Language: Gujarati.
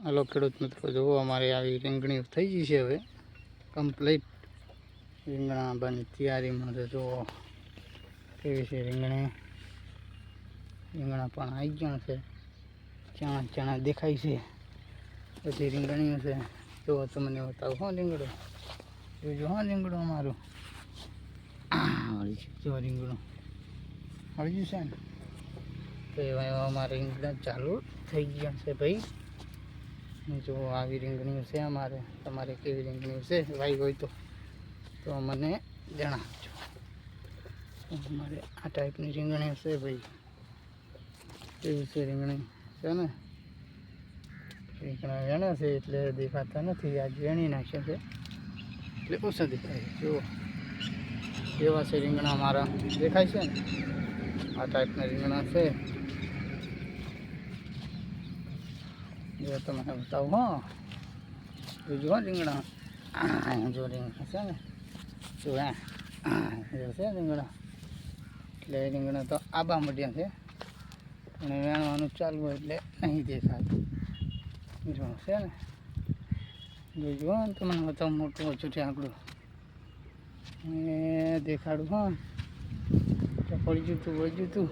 હાલો ખેડૂત મિત્રો, જુઓ અમારે આવી રીંગણી થઈ ગઈ છે હવે કમ્પ્લીટ. રીંગણા બની તૈયારીમાં તો જુઓ કેવી છે રીંગણા પણ આવી ગયા છે. ચણા ચણા દેખાય છે, બધી રીંગણીઓ છે. જુઓ તમને બતાવું હો રીંગણો, જોજો હા રીંગણો અમારું જો રીંગણું હળજ્યું છે ને. તો એવા અમારે રીંગણા ચાલુ થઈ ગયા છે ભાઈ. જો આવી રીંગણીઓ છે અમારે. તમારે કેવી રીંગણીઓ છે વાઈ હોય તો મને જણાવજો. અમારે આ ટાઈપની રીંગણીઓ છે ભાઈ. કેવી છે રીંગણી છે ને. રીંગણા વેણા છે એટલે દેખાતા નથી. આજ વેણી નાખ્યા છે એટલે ઓછા દેખાય. જુઓ એવા છે રીંગણા અમારા, દેખાય છે ને. આ ટાઈપના રીંગણા છે. જો તમને બતાવું હો, જોજો રીંગણા. જો રીંગણા છે ને, જો છે રીંગણા. એટલે રીંગણા તો આબા મળ્યા છે અને વેણવાનું ચાલુ હોય એટલે નહીં દેખાતું. જો છે ને, જોજો તમને બતાવું મોટું ઓછું છે આંકડું દેખાડું. હા તો પડી ગયું તું